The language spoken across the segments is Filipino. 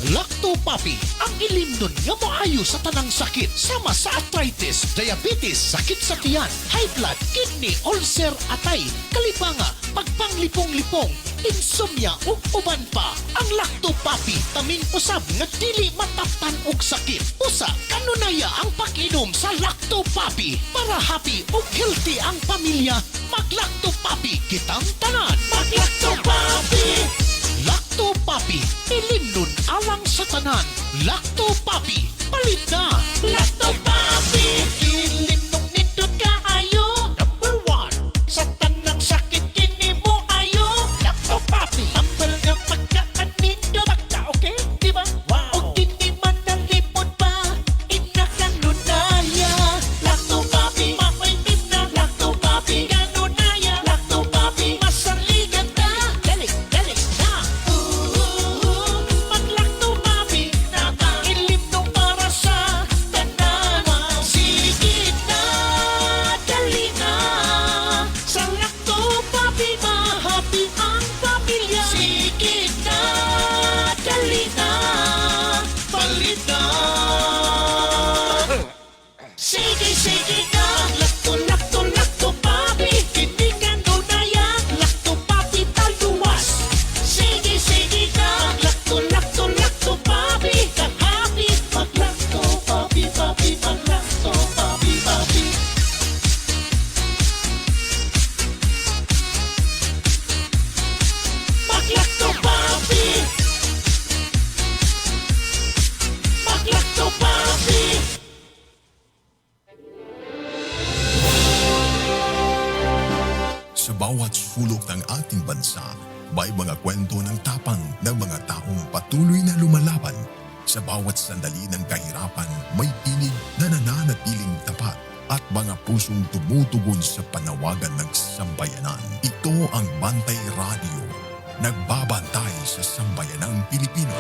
Lacto-Papi, ang ilimnon nga maayo sa tanang sakit sama sa arthritis, diabetes, sakit sa tiyan, high blood, kidney, ulcer, atay, kalibanga, pagpanglipong-lipong, insomnia ug uban pa. Ang Lacto-Papi taming usab nga dili mataptan og sakit. Usa kanunaya ang pag-inom sa Lacto-Papi para happy ug healthy ang pamilya. Mag-Lacto-Papi kitang tanan. Mag-Lacto-Papi. Lacto-Papi, ilimnon alang sa tanan. Lacto-Papi, palit na. Lacto-Papi, ilimnon nindot kaayo. Number 1, sa tanang sakit kini mo ayo. Lacto-Papi, tambal nga pagkaan nindot. Pagka okay, di ba? Wow. O kini man nalipod pa, inakanunaya. Lacto-Papi, mapaitim na. Lacto-Papi, kanunaya. Lacto-Papi, masaligan na. Dali na. Mag-Lacto-Papi, ilimno para sa tanan. Sige na, dali na. Sa Lacto-Papi, mahappy ang pamilya. Sige na, dali na. Palit na. Sige na. Lacto-Papi, hindi ka nunaya. Lacto-Papi, taluwas. Sige na. Lacto-Papi, happy. Mag-Lacto-Papi, papi, mag-Lacto-Papi, papi. Mag-Lacto-Papi. Mag-Lacto-Papi. Sa bawat sulok ng ating bansa, may mga kwento ng tapang ng mga taong patuloy na lumalaban. Sa bawat sandali ng kahirapan, may tinig na nananatiling tapat at mga pusong tumutugon sa panawagan ng sambayanan. Ito ang Bantay Radio, nagbabantay sa sambayanang Pilipino.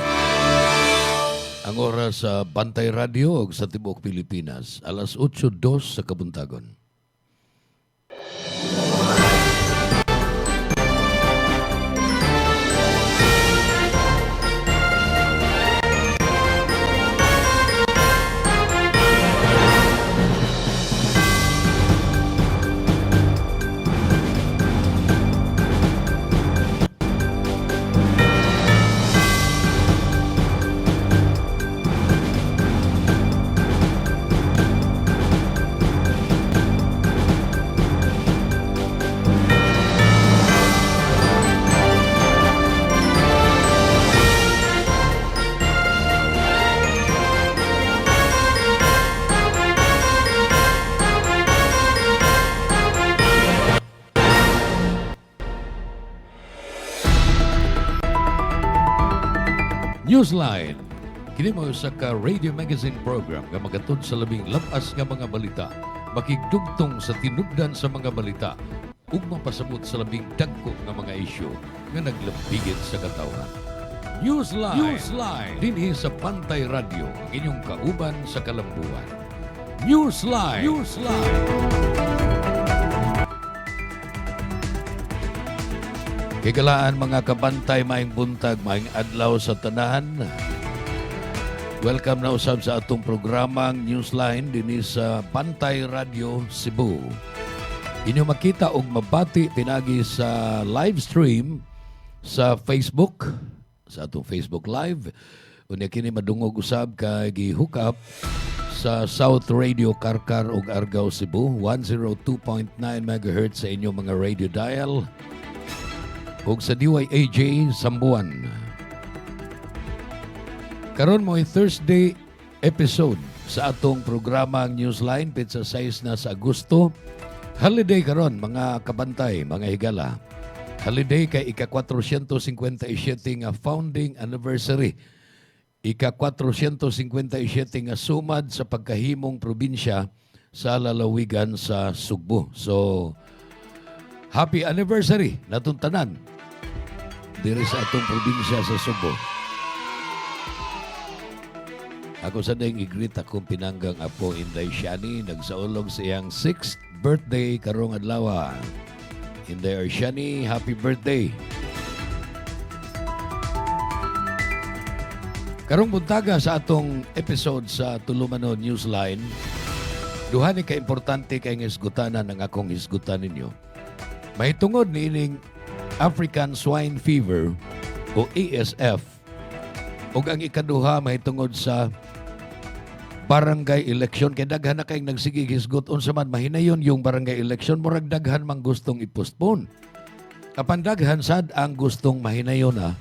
Ang oras sa Bantay Radio ug sa Tibok Pilipinas, alas 8:02 sa Kabuntagon. Newsline. Kini mo sa ka radio magazine program nga magatod sa labing lapas nga mga balita, makigdugtong sa tinubdan sa mga balita ug mapasabot sa labing dagko nga mga isyu nga naglambigit sa katawhan. Newsline. Dinhi sa Bantay Radio, ang inyong kauban sa kalambuan. Newsline. Kigalaan mga kabantay, maing buntag, maing adlaw sa tanahan. Welcome na usab sa atong programang Newsline dinhi sa Bantay Radio Cebu. Inyo makita og mabati pinagi sa live stream sa Facebook, sa atong Facebook Live. Unya kini madungog usab kay gi-hook up sa South Radio Karkar ug Argao Cebu, 102.9 MHz sa inyong mga radio dial. Ug sa DYAJ Sambuan. Karon mo Thursday episode sa atong programang Newsline pitsa 6 na sa Agosto. Holiday karon mga kabantay, mga higala. Holiday kay ika-457 nga founding anniversary. Ika-457 nga sumad sa pagkahimong probinsya sa lalawigan sa Sugbo. So happy anniversary natong tanan diri sa atong probinsya sa Sugbo. Ako sa ding i-greet akong pinanggang apo Inday Shani, nagsaulog sa iyang 6th birthday karong adlaw. Inday Shani, happy birthday. Karong buntaga sa atong episode sa Tulumano Newsline, duha ni ka-importante kay hisgutanan ng akong hisgutan ninyo. Mahitungod ni ining African Swine Fever o ASF ug ang ikaduha mahitungod sa barangay election kay daghan na kay nagsigig hisgot unsa man mahinayon yung barangay election murag daghan mang gustong i-postpone. Apan daghan sad ang gustong mahinayon na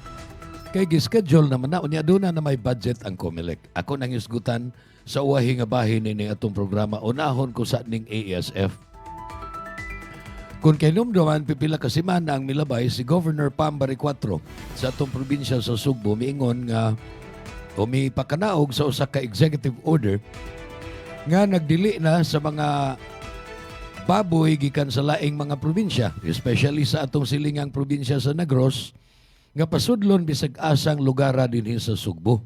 kay gischedule naman na unya doon na may budget ang COMELEC. Ako nang hisgutan sa uwahi nga bahin ni atong programa unahon ko sa ning ASF. Kung kinumduman pipila ka semana ang milabay si Governor Pam Bariccuatro sa atong probinsya sa Sugbo miingon nga o may pakanaog sa usa ka executive order nga nagdili na sa mga baboy gikan sa laing mga probinsya, especially sa atong silingang probinsya sa Negros, nga pasudlon bisag asang lugara dinhi sa Sugbo.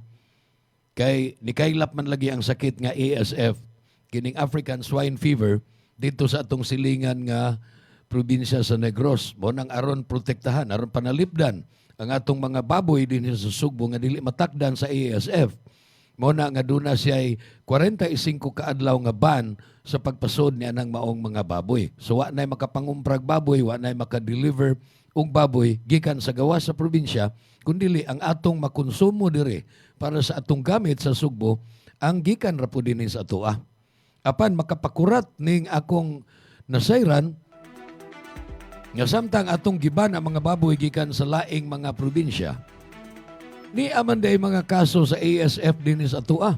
Kay nikaylap man lagi ang sakit nga ASF, kining African Swine Fever, dito sa atong silingan nga probinsya sa Negros. Mo nang aron protektahan, aron panalipdan ang atong mga baboy dinhi sa Sugbo nga dili matakdan sa ASF. Mo na nga duna siya 45 kaadlaw nga ban sa pagpasod niya ng maong mga baboy. So wa nay makapangumprag baboy, wa nay maka-deliver og baboy gikan sa gawas sa probinsya, kundili ang atong makonsumo dire para sa atong gamit sa Sugbo ang gikan ra pud dinhi sa atoa. Apan makapakurat ning akong nasayran nga samtang atong giban ang mga baboy gikan sa laing mga probinsya, ni amanday mga kaso sa ASF dinhi sa atoa.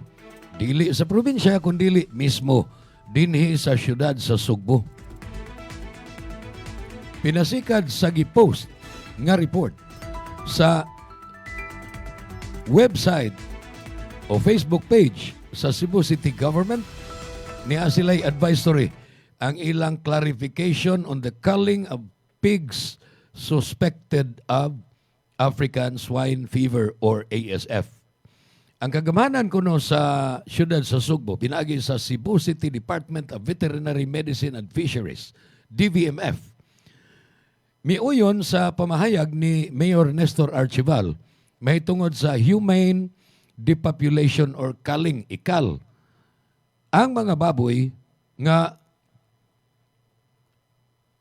Dili sa probinsya kundili mismo dinhi sa syudad sa Sugbo. Pinasikad sa gipost nga report sa website o Facebook page sa Cebu City Government niya sila'y advisory ang ilang clarification on the culling of pigs suspected of African Swine Fever or ASF. Ang kagamanan kuno sa syudad sa Sugbo pinaagi sa Cebu City Department of Veterinary Medicine and Fisheries, DVMF. Miuyon sa pamahayag ni Mayor Nestor Archival may tungod sa humane depopulation or culling, ikal, ang mga baboy nga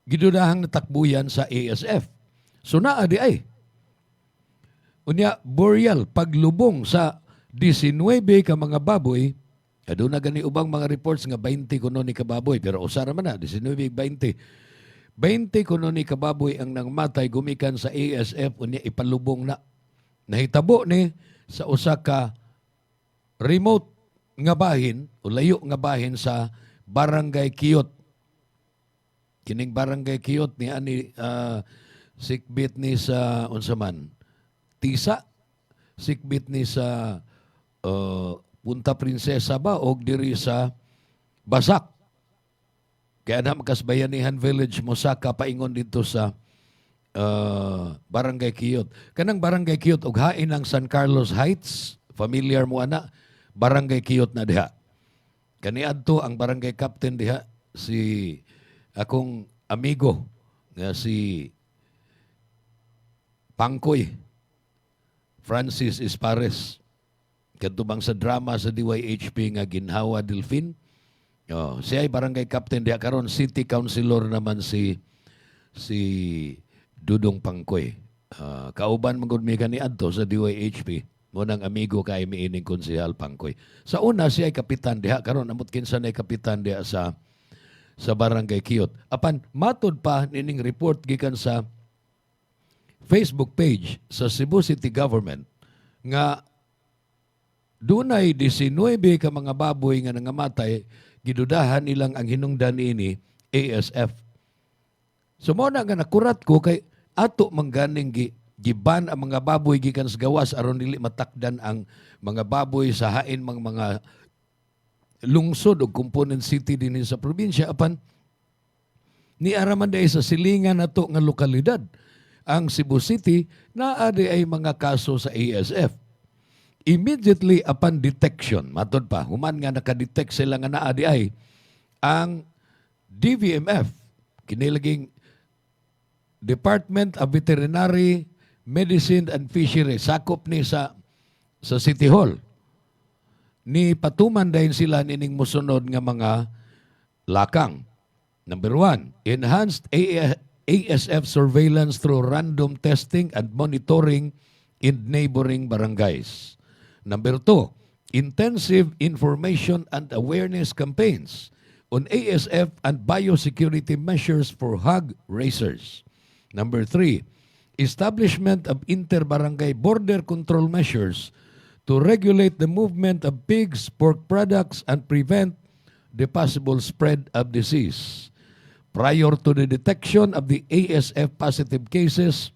gidudahang natakbuyan sa ASF. So naa di ay. Unya, boreal, paglubong sa 19 ka mga baboy, aduna gani ubang mga reports nga 20 kuno ni kababoy, pero usara man na, 19, 20. 20 kuno ni kababoy ang nangmatay gumikan sa ASF unya ipalubong na. Nahitabo ni sa usa ka remote nga bahin o layo nga bahin sa Barangay Kiyot. Kining Barangay Kiyot ni ani sikbit ni sa unsa man Tisa, sikbit ni sa Punta Prinsesa ba o diri sa Basak. Kaya na makasbayanihan village Mosaka paingon dito sa Barangay Kiyot. Kanang Barangay Kiyot og hain ng San Carlos Heights, familiar mo ana, Barangay Kiyot na diha. Kaniadto ang barangay captain diha si akong amigo nga si Pangkoy Francis Ispares. Kadtubang sa drama sa DYHP nga Ginhawa Delfin. Siya ay barangay captain diha karon, city councilor naman si Dudong Pangkoy. Kauban magud mi kaniadto sa DYHP. Mo nang amigo kay miining konsehal Pangkoy. Sa una siya ay kapitan diha karon, amot kinsa nay kapitan diha sa Barangay Kiyot. Apan matud pa nining report gikan sa Facebook page sa Cebu City Government nga dunay 19 ka mga baboy nga nangamatay, gidudahan nilang ang hinungdan ini ASF. So mo na nga nakurat ko kay ato mangganing giban ang mga baboy gikan sa gawas aron dili matakdan ang mga baboy sa hain mga lungsod o component city dinhi sa probinsya. Apan ni araman day sa silingan nato nga lokalidad ang Cebu City naa di ay mga kaso sa ASF. Immediately upon detection, matod pa, human nga nakadetect sila nga naa di ay ang DVMF, kinilaging Department of Veterinary Medicine and Fisheries, sakop ni sa sa City Hall. Ni patuman dahin sila nining musunod nga mga lakang. Number 1, enhanced ASF surveillance through random testing and monitoring in neighboring barangays. Number 2, intensive information and awareness campaigns on ASF and biosecurity measures for hog raisers. Number 3, establishment of inter-barangay border control measures to regulate the movement of pigs, pork products, and prevent the possible spread of disease. Prior to the detection of the ASF positive cases,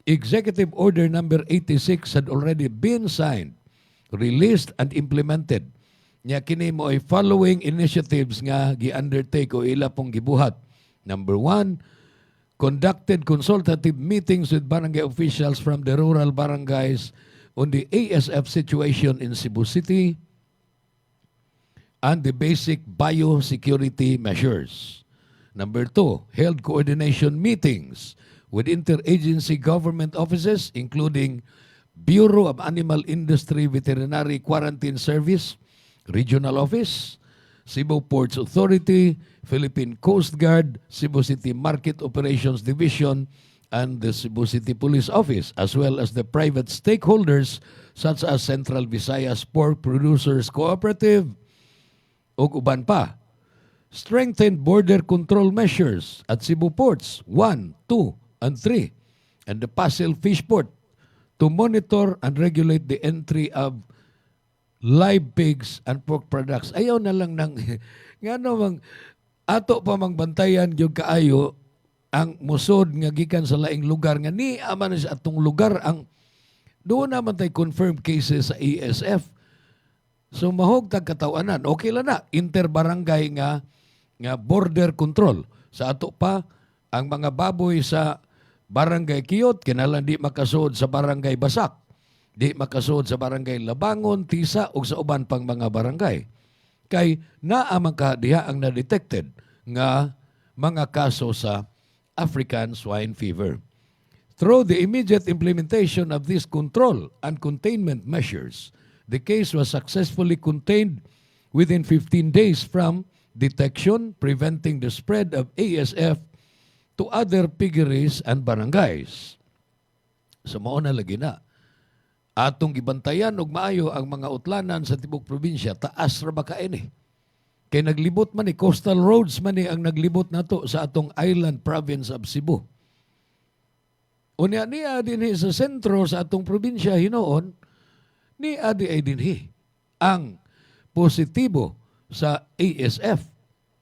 Executive Order number 86 had already been signed, released, and implemented. Nya kini mo ay following initiatives nga gi-undertake o ila pong gibuhat. Number 1, conducted consultative meetings with barangay officials from the rural barangays on the ASF situation in Cebu City and the basic biosecurity measures. Number 2, held coordination meetings with interagency government offices including Bureau of Animal Industry Veterinary Quarantine Service, Regional Office, Cebu Ports Authority, Philippine Coast Guard, Cebu City Market Operations Division, and the Cebu City Police Office, as well as the private stakeholders such as Central Visayas Pork Producers Cooperative ug uban pa. Strengthened border control measures at Cebu Ports 1, 2, and 3, and the Pasil Fish Port to monitor and regulate the entry of live pigs and pork products. Ayaw na lang ng nga namang ato pa mangbantayan yung kaayo ang musod nga gikan sa laing lugar nga ni aman sa atong lugar ang doon naman tay confirmed cases sa ASF. So mahog tag katawanan. Okay lang na interbarangay nga border control. Sa ato pa ang mga baboy sa barangay Kiyot kinahanglan di makasud sa barangay Basak. Di makasud sa barangay Labangon, Tisa ug sa uban pang mga barangay. Kay naa man ka diha ang na-detected nga mga kaso sa African swine fever. Through the immediate implementation of these control and containment measures, the case was successfully contained within 15 days from detection, preventing the spread of ASF to other piggeries and barangays. So mao na lagi na. Atong gibantayan og maayo ang mga utlanan sa tibok probinsya, taas ra ba kaini? Kay naglibot man ni coastal roads man ni ang naglibot nato sa atong island province of Cebu. Unya niya dinhi sa sentro sa atong probinsya hinoon, ni adi ay dinhi ang positibo sa ASF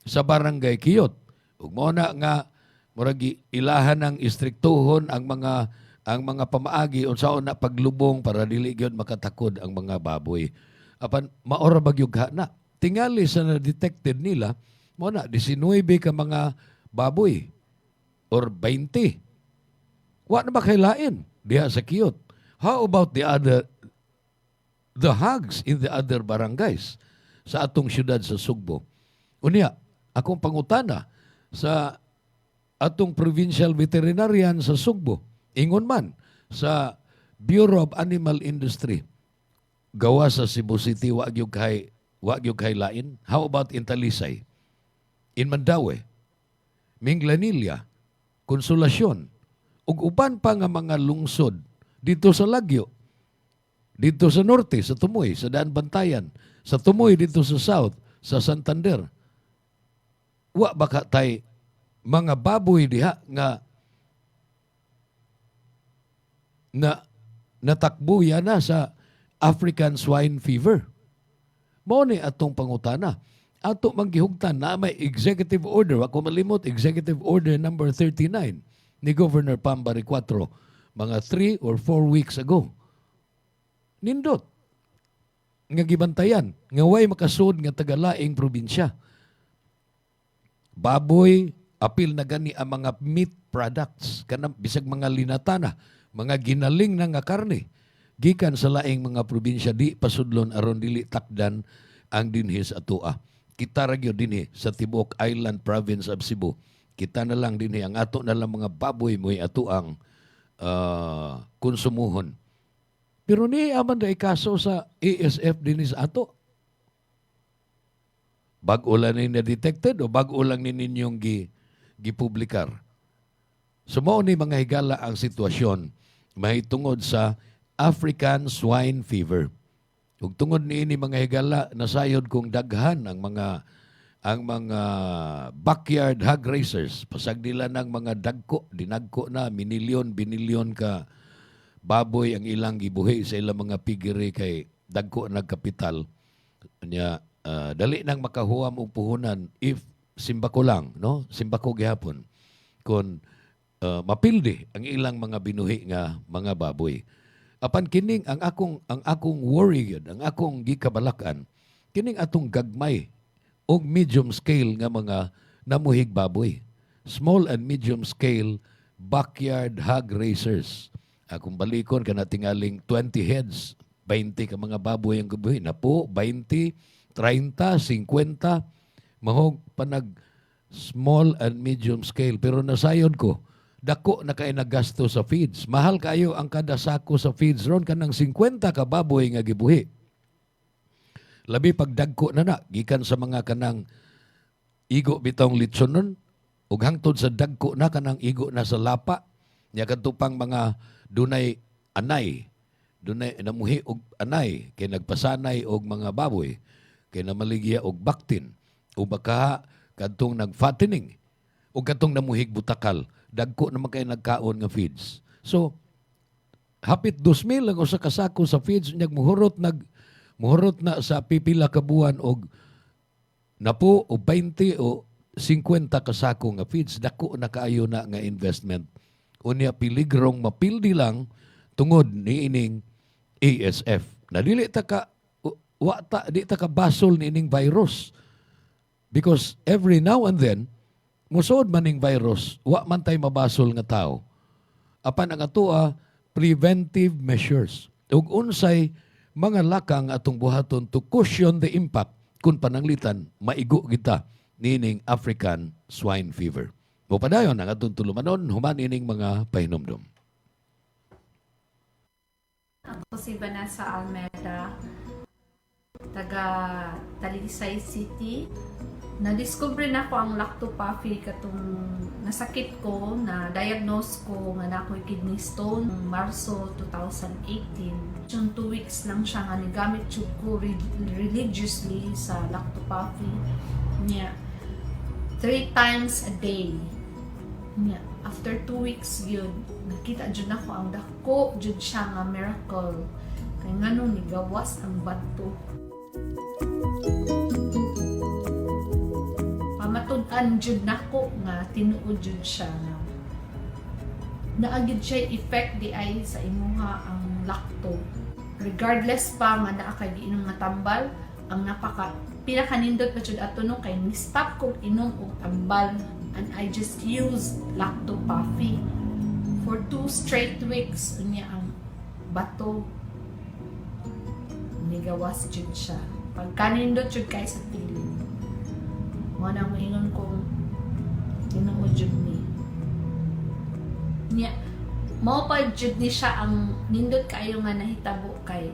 sa barangay Kiyot. Ug mao na nga murag ilahan ng istriktuhon ang mga pamaagi unsaon na paglubong para dili gyud makatakod ang mga baboy. Apan maora bagyog na. Tingali sa na-detected nila, mo na 19 ka mga baboy or 20. Wa na ba kailain diha sa Kiyot? How about the hogs in the other barangays sa atong syudad sa Sugbo? Unya, akong pangutana sa atong provincial veterinarian sa Sugbo, ingon man sa Bureau of Animal Industry, gawa sa Cebu City, wa gyud kay lain. How about in Talisay? In Mandaue, Minglanilla, Consolacion, ug uban pa nga mga lungsod dito sa Lagyo, dito sa norte, sa Tumoy, sa Daan Bantayan, sa Tumoy dito sa south, sa Santander. Wa baka tay mga baboy diha nga natakbo yan na sa African swine fever. Mao ni atong pangutana. Ato manggihugtan na may executive order, ako malimot, executive order number 39 ni Governor Pambari 4 mga 3 or 4 weeks ago. Nindot nga gibantayan nga way makasud nga tagalaing probinsya. Baboy, apil na gani ang mga meat products, kanang bisag mga linatana, mga ginaling na nga karne, gikan sa laing mga probinsya, di pasudlon aron dili takdan ang dinhi sa atua. Kita ragyo dinhi sa Tibok Island Province of Cebu. Kita na lang dinhi ang ato na lang mga baboy mo'y atuang konsumuhon. Pero ni aman da ikaso sa ASF dinis ato. Bag-o lang ni na-detected o bag-o lang ni ninyong gipublikar. Sumao ni mga higala ang sitwasyon mahitungod sa African swine fever. Ug tungod niini mga higala nasayod kong daghan ang mga backyard hog racers pasag nila ng mga dinagko na binilyon ka baboy ang ilang gibuhi sa ilang mga piggery kay dagko nagkapital nya dali nang makahuam og puhunan if simbako lang no simbako gihapon kon mapildi ang ilang mga binuhi nga mga baboy apan kining ang akong worry yun, ang akong gikabalakan kining atong gagmay og medium scale nga mga namuhig baboy small and medium scale backyard hog racers. Akong balikon ka na tingaling 20 heads, 20 ka mga baboy ang gabuhin. Na po, 20, 30, 50, mahog panag small and medium scale. Pero nasayod ko, dako na kayo nagasto sa feeds. Mahal kayo ang kada sako sa feeds ron kanang 50 ka baboy nga gibuhi. Labi pagdagko na gikan sa mga kanang igo bitong litson nun, ug hangtod sa dagko na kanang igo na sa lapa, nya kadtupang mga dunay namuhi og anay kay nagpasanay og mga baboy kay namaligya og baktin o baka kadtong nagfattening o kadtong namuhig butakal dagko naman kay nagkaon nga feeds. So hapit 2,000 lang usa ka sako sa feeds nya muhurot na sa pipila ka buwan og napo o 20 o 50 ka sako nga feeds dako na kaayo na nga investment. Unya piligrong mapildi lang tungod ni ining ASF. Na dili ta ka basol ni ining virus. Because every now and then musod man ning virus, wa man tay mabasol nga tao. Apan ang atoa preventive measures. Ug unsay mga lakang atong buhaton to cushion the impact kung pananglitan maigo kita nining African swine fever. O padayon ang atong tulumanon, human ining mga pahinomdom. Ako si Vanessa Almeda, taga Talisay City. Na-discover na ko ang lactopathy katong nasakit ko, na diagnose ko nga nakoy kidney stone Marso 2018. Yung 2 weeks lang siya nga nigamit ko religiously sa lactopathy niya 3 times a day. Niya, after 2 weeks yun, nakita jud nako ang dako jud siya nga miracle. Kay nganong nigawas ang bato. Pamatud-an jud nako nga tinuod jud siya nga naagid siya effect di ay sa imuha ang lacto. Regardless pa nga naa kay giinom nga tambal, ang pinakanindot pa jud ato no kay ni-stop kog inom og tambal. And I just used lactopathy for 2 straight weeks. Unya ang bato nigawas jud siya. Pagkanindot jud kay sa piling. Mo nang moingon kong tinuod jud ni. Nya mao pa jud ni siya ang nindot kayo nga nahitabo kay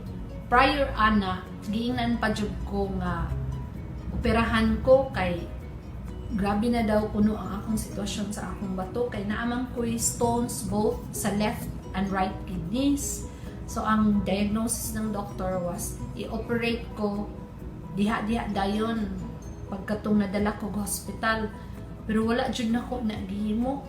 prior ana giingnan pa jud ko nga operahan ko kay grabe na daw kuno ang akong sitwasyon sa akong bato kay naamang ko'y stones both sa left and right kidneys. So ang diagnosis ng doctor was i-operate ko diha dayon pagkatong nadala ko sa hospital. Pero wala jud nako na gihimo.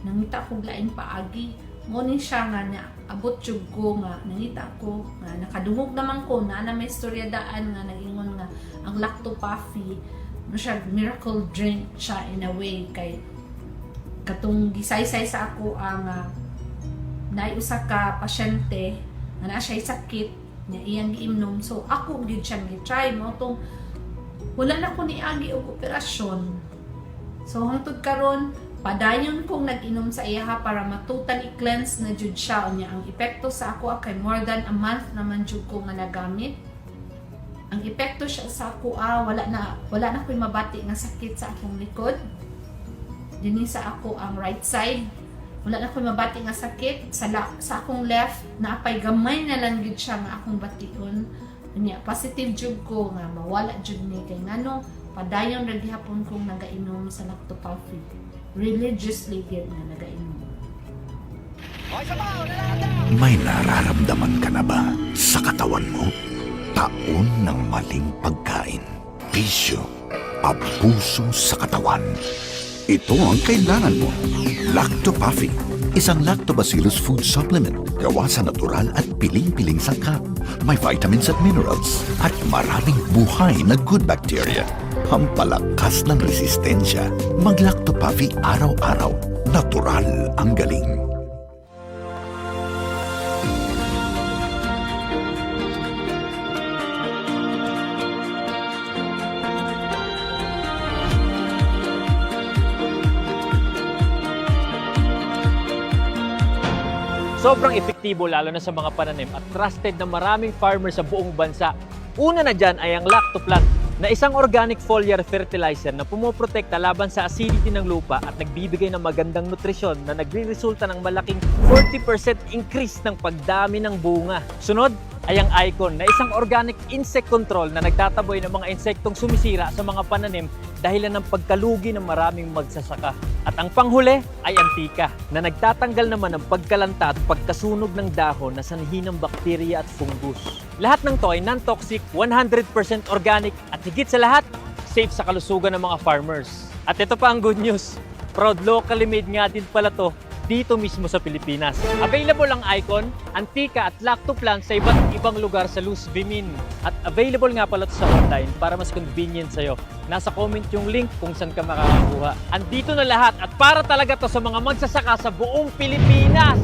Nangita ko laing paagi. Mo ni siya nga na abot jud ko nga nangita ko nga nakadungog naman ko na may istoryadaan nga nagingon nga ang lactopathy siya miracle drink siya in a way kay katong gisaysay sa ako ang naiusa ka pasyente nga naa siya sakit niya iyang giimnom, so ako gid siya gi-try mo tong wala na ko niagi og operasyon. So hangtod karon padayon kong nag-inom sa iyaha para matotally cleanse na jud siya. Unya ang epekto sa ako kay more than a month naman jud ko nga nagamit. Ang epekto siya sa ako wala na ko'y mabati nga sakit sa akong likod. Dini sa ako ang right side wala na ko'y mabati nga sakit sa akong left naapay gamay na lang gid siya nga akong bation. Unya positive jud ko nga mawala jud ni kay ngano padayon ra gihapon kong nagainom sa lactopurify. Religiously gid nga nagainom. May nararamdaman ka na ba sa katawan mo? Taon ng maling pagkain, bisyo, abuso sa katawan. Ito ang kailangan mo. Lactopurify, isang lactobacillus food supplement gawa sa natural at piling-piling sangkap. May vitamins at minerals at maraming buhay na good bacteria. Pampalakas ng resistensya. Mag-Lactopurify araw-araw. Natural ang galing. Sobrang epektibo lalo na sa mga pananim at trusted na maraming farmers sa buong bansa. Una na dyan ay ang Lactoplant na isang organic foliar fertilizer na pumoprotekta laban sa acidity ng lupa at nagbibigay ng magandang nutrisyon na nagre-resulta ng malaking 40% increase ng pagdami ng bunga. Sunod ay ang Icon na isang organic insect control na nagtataboy ng mga insektong sumisira sa mga pananim dahilan ng pagkalugi ng maraming magsasaka. At ang panghuli ay Antika na nagtatanggal naman ng pagkalanta at pagkasunog ng dahon na sanhi ng bakterya at fungus. Lahat ng to ay non-toxic, 100% organic at higit sa lahat, safe sa kalusugan ng mga farmers. At ito pa ang good news, proud locally made nga din pala to dito mismo sa Pilipinas. Available ang Icon, Antika at Lactoplant sa iba't ibang lugar sa Luz Vimin. At available nga pala to sa online para mas convenient sa'yo. Nasa comment yung link kung saan ka makakakuha. Andito na lahat at para talaga to sa mga magsasaka sa buong Pilipinas.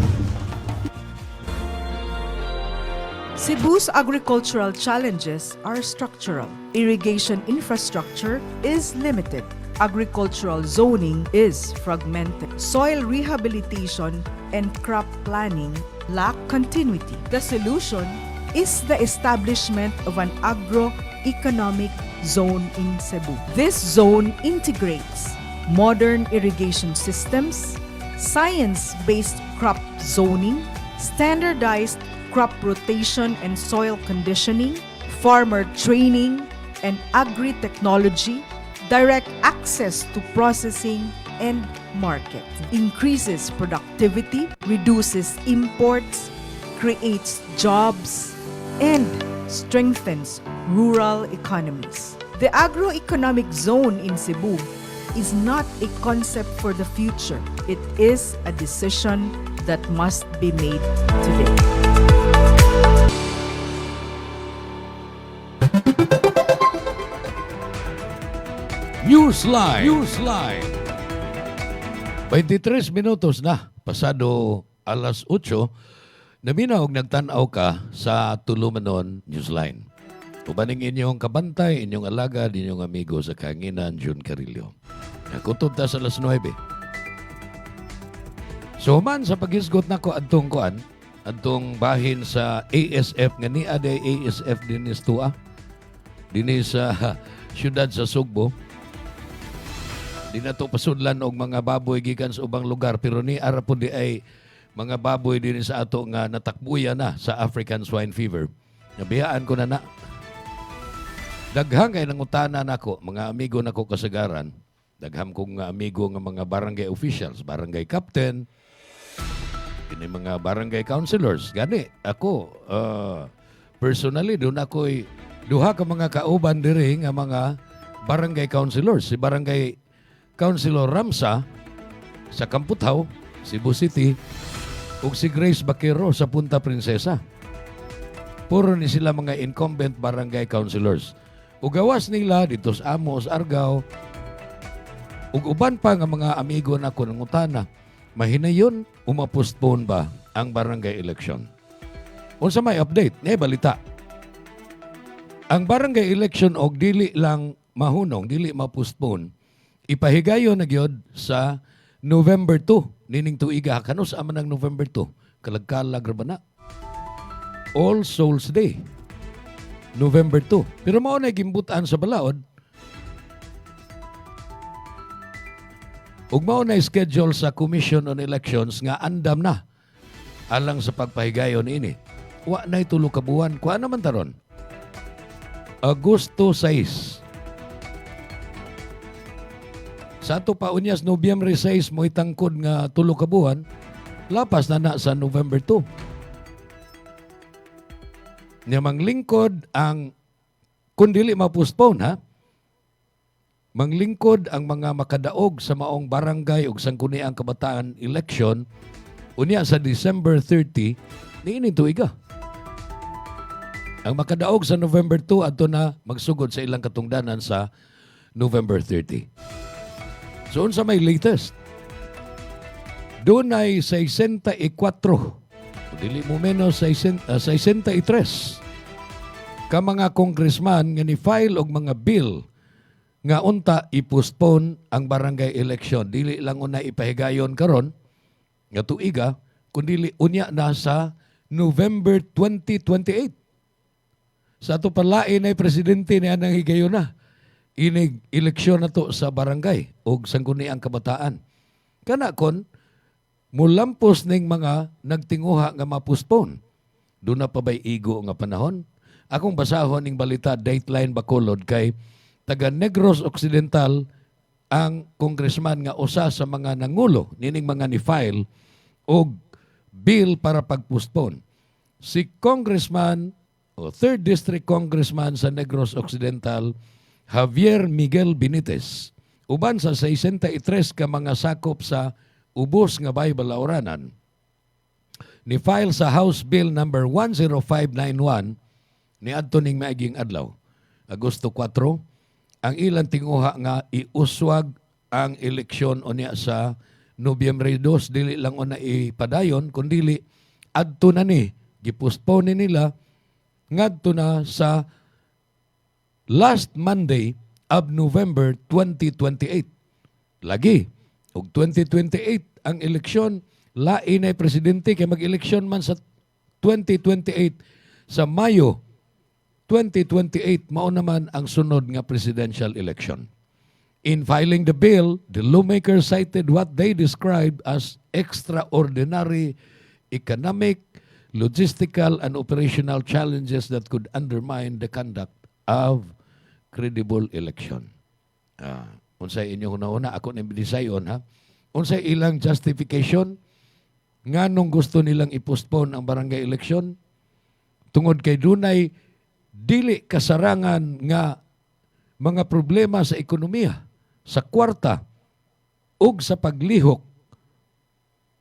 Cebu's agricultural challenges are structural. Irrigation infrastructure is limited. Agricultural zoning is fragmented. Soil rehabilitation and crop planning lack continuity. The solution is the establishment of an agro-economic zone in Cebu. This zone integrates modern irrigation systems, science-based crop zoning, standardized crop rotation and soil conditioning, farmer training and agri-technology, direct access to processing and market, increases productivity, reduces imports, creates jobs, and strengthens rural economies. The agroeconomic zone in Cebu is not a concept for the future. It is a decision that must be made today. Newsline. 23 minutos na, pasado alas 8, naminaw og nagtanaw ka sa Tulumanon Newsline. Ubaning inyong kabantay, inyong alagad, inyong amigo sa Kanginan, June Carillo. Nakutob ta sa alas 9. So man sa paghisgot nako adtong bahin sa ASF nga ni aday ASF dinis tua dinis sa syudad sa Sugbo. Di na to pasudlan og mga baboy gikan sa ubang lugar pero ni ara po di ay mga baboy din sa ato nga natakbuya na sa African swine fever. Nabiyaan ko na. Daghang kay nangutana nako mga amigo nako kasagaran. Dagham kong amigo nga mga barangay officials, barangay captain, ini mga barangay councilors. Gani ako personally doon ako'y duha ka mga kauban diri nga mga barangay councilors. Si barangay Councilor Ramsa sa Kamputhaw, Cebu City, ug si Grace Baquero sa Punta Princesa. Puro ni sila mga incumbent barangay councilors. Ug gawas nila dito sa Amos, Argao, ug uban pa nga mga amigo nako nangutana, mahinayon umapostpone ba ang barangay election? Unsa may update? May balita. Ang barangay election og dili lang mahunong, dili mapostpone, ipahigayon na gyud sa November 2 nining tuiga. Kanus aman ang November 2? Kalagkalag ra ba na? All Souls Day. November 2. Pero mao na gimbutan sa balaod. Ug mao na schedule sa Commission on Elections nga andam na alang sa pagpahigayon ini. Wa na tulo ka buwan. Kuha naman taron. Agosto 6. Sa ato pa unyas Nobyembre 6 mo itangkod nga tulo ka buwan, lapas na sa November 2. Nya manglingkod ang kun dili ma-postpone ha. Manglingkod ang mga makadaog sa maong barangay ug sangguniang kabataan election unya sa December 30 niining tuiga. Ang makadaog sa November 2 adto na magsugod sa ilang katungdanan sa November 30. So unsa may latest? Doon ay 64, dili mo menos 63 ka mga congressman nga ni-file og mga bill nga unta i-postpone ang barangay election. Dili lang una ipahigayon karon nga tuiga, kundi unya na sa November 2028. Sa ato palain ay presidente niya nang higayon na. Inig eleksyon na to sa barangay o sangguniang kabataan. Kana kon, mulampos ning mga nagtinguha nga ma-postpone. Doon na pa ba'y igo nga panahon? Akong basahon ning balita Dateline Bacolod kay taga Negros Occidental ang congressman nga usa sa mga nangulo nining mga ni-file og bill para pag-postpone. Si Congressman o 3rd District Congressman sa Negros Occidental, Javier Miguel Benitez, uban sa 63 ka mga sakop sa ubos nga Baybalaoranan, ni-file sa House Bill number 10591 ni adto ning maiging adlaw, Agosto 4, ang ilang tinguha nga iuswag ang eleksyon unya sa Nobyembre 2, dili lang una ipadayon, kundi adto na ni, gipostpone nila, ngadto na sa last Monday of November 2028. Lagi, og 2028 ang eleksyon, lain ay presidente kay mag-eleksyon man sa 2028 sa Mayo 2028 mao naman ang sunod nga presidential election. In filing the bill, the lawmakers cited what they described as extraordinary economic, logistical, and operational challenges that could undermine the conduct of credible election. Unsay inyong una-una, ako na bidisayon ha. Unsay ilang justification nga nung gusto nilang i-postpone ang barangay election? Tungod kay dunay dili kasarangan nga mga problema sa ekonomiya, sa kwarta, ug sa paglihok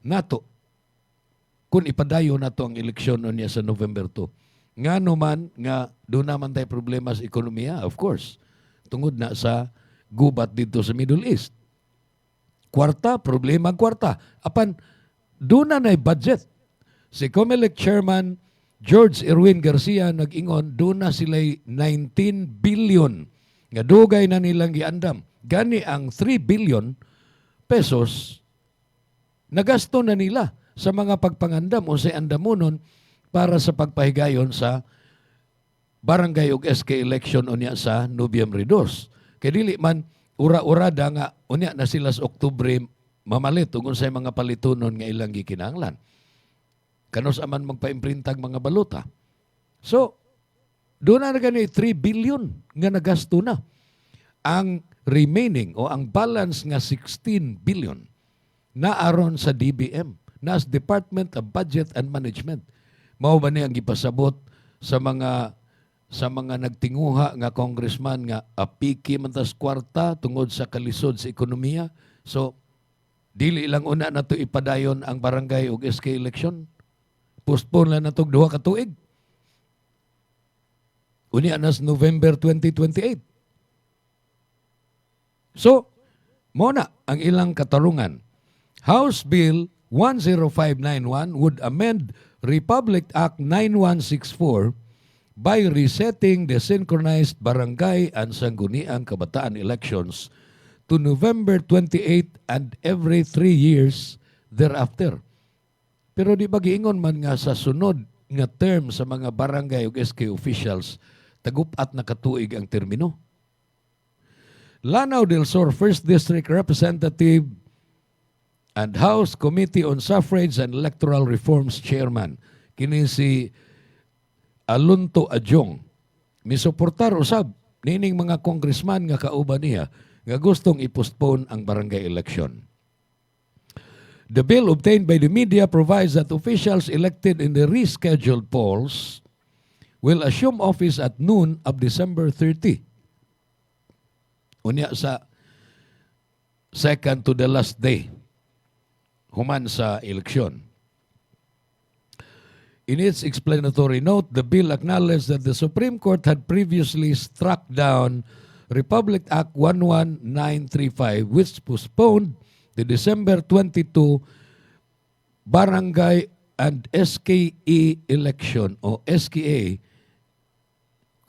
nato kung ipadayo nato ang eleksyon niya sa November 2. Nga naman nga doon naman tayo problema sa ekonomiya, of course, tungod na sa gubat dito sa Middle East. Kwarta, problema kwarta. Apan, doon na budget. Si COMELEC Chairman George Erwin Garcia nag-ingon, doon na sila'y 19 billion nga dugay na nilang giandam. Gani ang 3 billion pesos nagasto na nila sa mga pagpangandam o sa andamonon para sa pagpahigayon sa barangay ug SK election unya sa Nobyembre 2. Kay dili man ura-urada nga unya na sila sa Oktubre mamalit ug unsay mga palitunon nga ilang gikinahanglan. Kanos aman magpa-imprintag mga balota. So, doon na gani 3 billion nga nagasto na. Ang remaining o ang balance nga 16 billion na aron sa DBM, na sa Department of Budget and Management. Mao ba ni ang gipasabot sa mga nagtinguha nga congressman nga apiki man tas kwarta tungod sa kalisod sa ekonomiya. So, dili lang una na to ipadayon ang barangay ug SK election. Postpone lang na itong 2 ka tuig. Unya na sa November 2028. So, muna ang ilang katarungan. House Bill 10591 would amend Republic Act 9164 by resetting the synchronized barangay and sangguniang kabataan elections to November 28 and every 3 years thereafter. Pero di ba giingon man nga sa sunod nga term sa mga barangay ug SK officials, tagupat na katuig ang termino. Lanao del Sur 1st District Representative and House Committee on Suffrage and Electoral Reforms Chairman. Kini si Alunto Adjong. Misuportar usab nining mga congressman nga kauban niya nga gustong i-postpone ang barangay election. The bill obtained by the media provides that officials elected in the rescheduled polls will assume office at noon of December 30. Unya sa second to the last day human sa eleksyon. In its explanatory note, the bill acknowledged that the Supreme Court had previously struck down Republic Act 11935, which postponed the December 22 Barangay and SKE election o SKA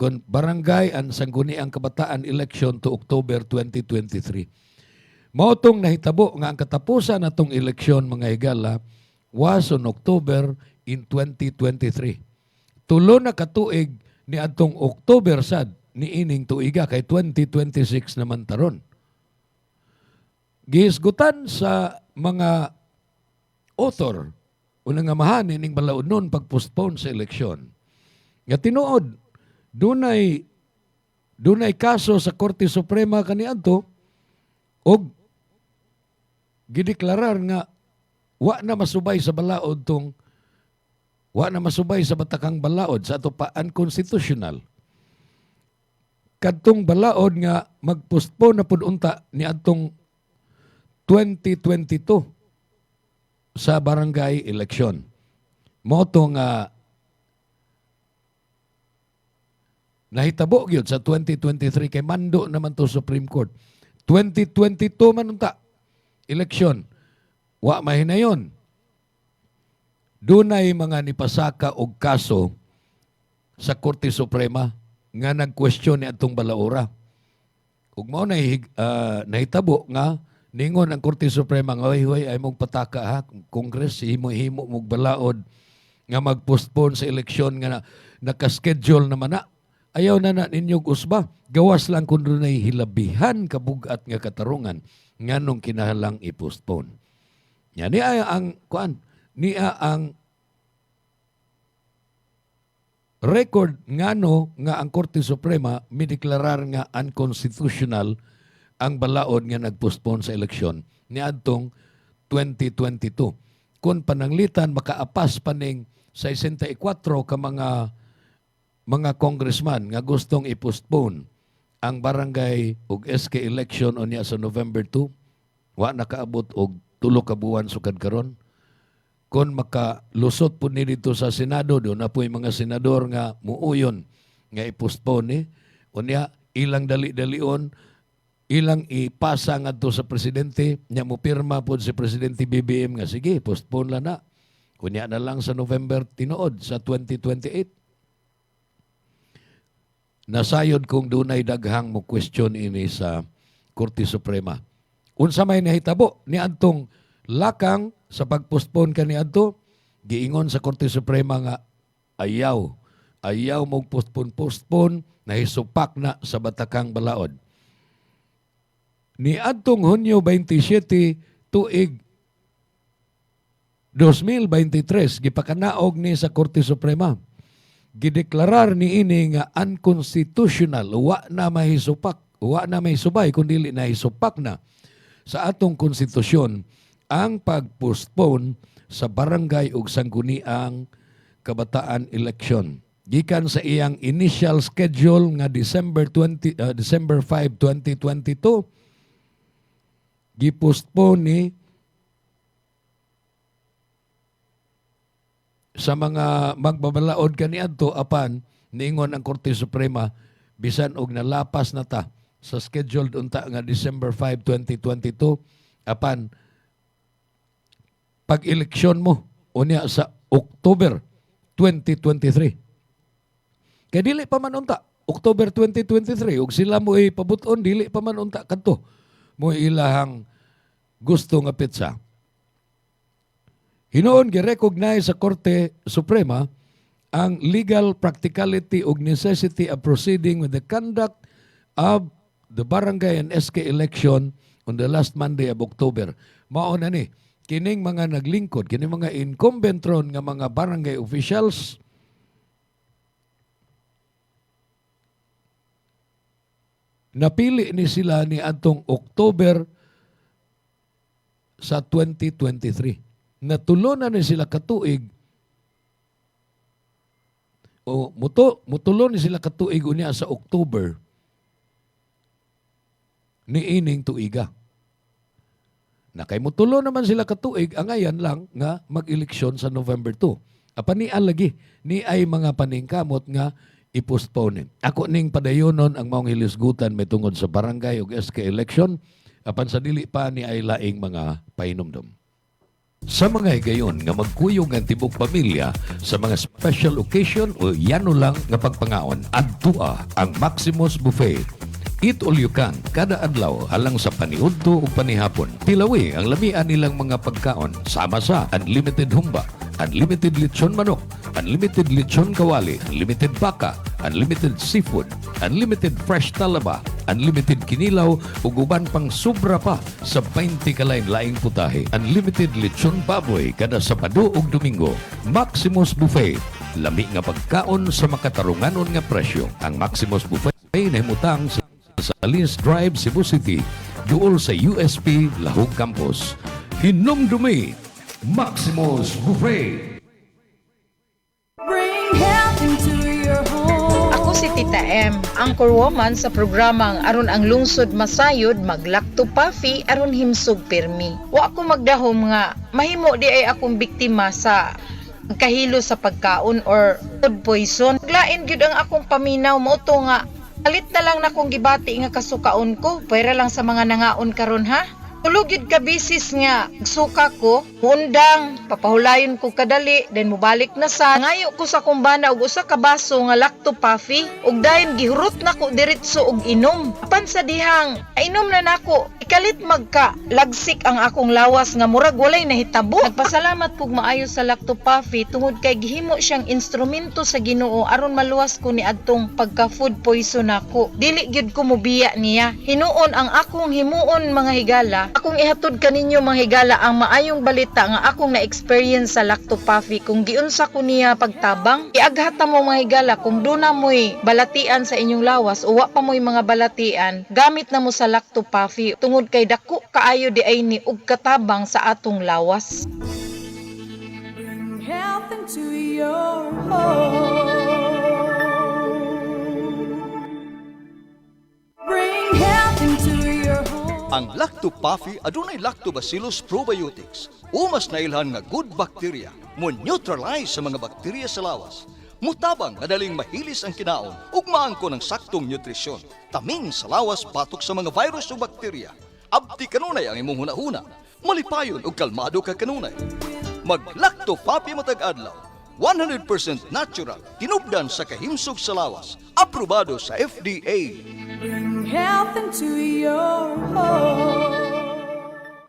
kon Barangay and Sangguniang Kabataan election to October 2023. Mautong nahitabo nga ang katapusan natong eleksyon mga higala was on October in 2023. Tulo na katuig ni atong October sad ni ining tuiga kay 2026 naman taron. Gihisgutan sa mga author unang amahan ining balaod nun pag-postpone sa eleksyon. Nga tinuod, dunay kaso sa Korte Suprema kaniadto og gideklarar nga wa na masubay sa balaod wa na masubay sa batakang balaod sa ato pa unconstitutional. Kadtong balaod nga mag-postpone na pud unta ni adtong 2022 sa barangay election. Moto nga nahitabo gyud sa 2023 kay mando naman to Supreme Court. 2022 man unta election. Wa mahinayon. Dunay mga nipasaka og kaso sa Korte Suprema nga nag-question ni atong balaura. Ug mao na nahitabo nga ningon ang Korte Suprema nga way ay mong pataka ha Congress himo-himo mog balaod nga mag-postpone sa eleksyon nga naka-schedule naman na. Ayaw na ninyong usba. Gawas lang kung dunay hilabihan kabugat nga katarungan nganong kinahanglang i-postpone. Yan niya ang record ngano nga ang Korte Suprema mideklarar nga unconstitutional ang balaod nga nagpostpone sa eleksyon niadtong 2022. Kung pananglitan makaapas paning 64 ka mga congressman nga gustong i-postpone ang barangay ug SK election unya sa November 2, wa nakaabot og 3 ka buwan sukad karon. Kung makalusot po ni dito sa Senado, doon na po yung mga senador nga muuyon nga i-postpone unya ilang dali-dalion, ilang ipasa nga to sa presidente, nya mo pirma po si Presidente BBM nga sige, postpone lang na. Kunya na lang sa November tinuod sa 2028. Nasayod kung dunay daghang mo question ini sa Korte Suprema. Unsa may nahitabo ni adtong lakang sa pagpostpone kaniadto, giingon sa Korte Suprema nga ayaw mo postpone nahisupak na sa batakang balaod. Ni adtong Hunyo 27 tuig 2023 gipakanaog ni sa Korte Suprema. Gideklarar ni ini nga unconstitutional, wa na mahisubay kundi nahisupak na sa atong konstitusyon ang pag-postpone sa barangay ug sangguniang kabataan election. Gikan sa iyang initial schedule nga December 5, 2022, gipostpone ni sa mga magbabalaod kaniadto apan niingon ang Korte Suprema bisan og nalapas na ta sa scheduled unta nga December 5, 2022 apan pag-eleksyon mo unya sa October 2023. Kaya dili pa man unta October 2023 ug sila mo ipabuton dili pa man unta kadto mo ilahang gusto nga petsa. Hinoon gi-recognize sa Korte Suprema ang legal practicality ug necessity of proceeding with the conduct of the barangay and SK election on the last Monday of October. Mao na ni kining mga naglingkod, kining mga incumbent ron nga mga barangay officials, napili ni sila ni atong October sa 2023. Natulunan ni sila katuig o mutulon ni sila katuig unya sa October ni ining tuiga. Na kay mutulo naman sila katuig, angayan lang nga mag-eleksyon sa November 2. Apan ni lagi, ni ay mga paningkamot nga i-postpone. Ako ning padayonon ang maong hilisgutan may tungod sa barangay o SK election, apan sa dili pa ni ay laing mga painumdom. Sa mga higayon nga magkuyog ang tibok pamilya sa mga special occasion o yano lang nga pagpangaon, adtua ang Maximus Buffet. Eat all you can, kada adlaw alang sa paniudto o panihapon. Tilawi ang lamian nilang mga pagkaon, sama sa unlimited humba, unlimited lechon manok, unlimited lechon kawali, unlimited baka, unlimited seafood, unlimited fresh talaba, unlimited kinilaw, ug uban pang sobra pa sa 20 kalain-laing putahe. Unlimited lechon baboy kada Sabado ug Domingo. Maximus Buffet, lami nga pagkaon sa makatarunganon nga presyo. Ang Maximus Buffet ay nahimutang sa Alins Drive, Cebu City, duol sa USP Lahog Campus. Hinumdumi, Maximus Buffet. Bring health into your home. Ako si Tita M, anchor woman sa programang aron ang lungsod masayod maglakto pafi aron himsog pirmi. Wa ako magdahom nga mahimo di ay akong biktima sa kahilo sa pagkaon or food poison. Lain gyud ang akong paminaw mo to nga alit na lang na kong gibati nga kasukaon ko, pwera lang sa mga nangaon karon ha. Tulog yun ka bisis nga, suka ko, undang, papahulayon ko kadali, then mubalik na sa. Ngayo ko sa kumbana og usa ka baso nga lacto puffy, ug dayon gihurot na ko diretso og inom. Apan sa dihang, inom na nako, ikalit magka, lagsik ang akong lawas nga murag walay nahitabo. Nagpasalamat pug maayo sa lacto puffy tungod kay gihimo siyang instrumento sa Ginoo aron maluwas ko ni adtong pagka food poison nako. Dili gyud ko mobiya niya. Hinuon ang akong himuon mga higala. Akong ihatod kaninyo mga higala ang maayong balita nga akong na-experience sa lacto puffy kung giunsa ko niya pagtabang. Iaghata mo mga higala kung duna mo'y balatian sa inyong lawas o wa pa mo'y mga balatian, gamit na mo sa lacto puffy tungod kay dako kaayo di ay ni ug katabang sa atong lawas. Bring health into your home. Bring health into your home. Ang Lacto Puffy adunay Lactobacillus probiotics. Umas nailhan nga good bacteria mo neutralize sa mga bakterya sa lawas. Mutabang madaling mahilis ang kinaon ug maangko ng saktong nutrisyon. Taming sa lawas batok sa mga virus o bakterya. Abti kanunay ang imong hunahuna. Malipayon ug kalmado ka kanunay. Mag Lacto Puffy matag adlaw. 100% natural, tinubdan sa kahimsog sa lawas. Aprobado sa FDA. Bring health into your home.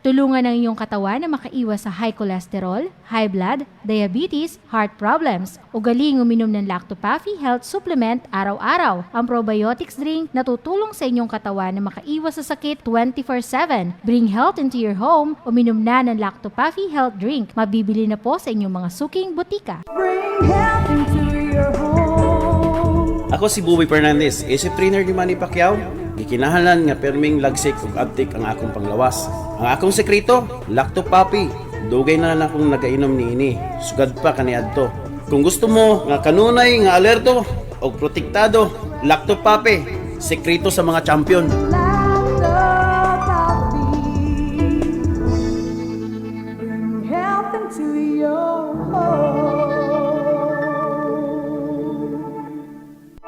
Tulungan ang iyong katawan na makaiwas sa high cholesterol, high blood, diabetes, heart problems. Ugaling uminom ng Lacto Puffy Health Supplement araw-araw. Ang probiotics drink na tutulong sa inyong katawan na makaiwas sa sakit 24/7. Bring health into your home. Uminom na ng Lacto Puffy Health Drink. Mabibili na po sa inyong mga suking butika. Bring health into your home. Ako si Buboy Fernandez, isip trainer ni Manny Pacquiao. Gikinahalan nga perming lagsik ug abtik ang akong panglawas. Ang akong sekreto, Lacto Puffy. Dugay na lang akong nagainom niini. Sugad pa kaniadto. Kung gusto mo nga kanunay nga alerto og protektado, Lacto Puffy, sekreto sa mga champion. Lacto Puffy. Bring health into your home.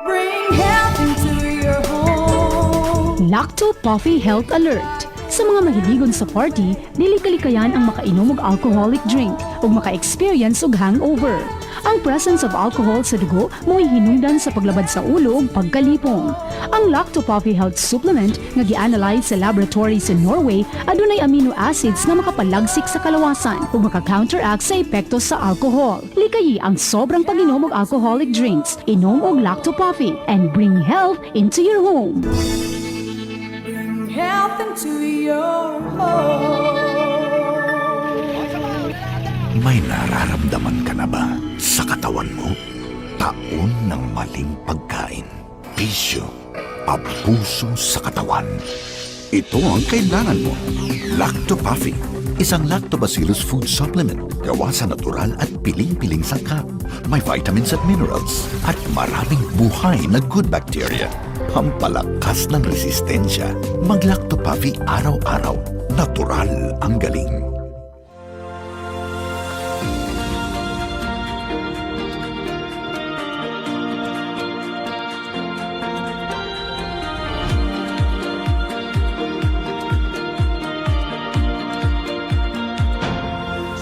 Bring health into your home. Lacto Puffy Health Alert. Sa mga mahiligon sa party, dili kalikayan ang makainom og alcoholic drink o maka-experience og hangover. Ang presence of alcohol sa dugo mo'y hinungdan sa paglabad sa ulo ug pagkalipong. Ang Lacto Puffy Health Supplement nga gi-analyze sa laboratory sa Norway adunay amino acids nga makapalagsik sa kalawasan ug maka-counteract sa epekto sa alcohol. Likayi ang sobrang pag-inom og alcoholic drinks. Inom og Lacto Puffy and bring health into your home. Health into your home. May nararamdaman ka na ba sa katawan mo? Taon ng maling pagkain, bisyo, abuso sa katawan. Ito ang kailangan mo. Lactopaffy, isang lactobacillus food supplement gawa sa natural at piling-piling sangkap. May vitamins at minerals at maraming buhay na good bacteria. Pampalakas ng resistensya. Mag-Lactopaffy araw-araw. Natural ang galing.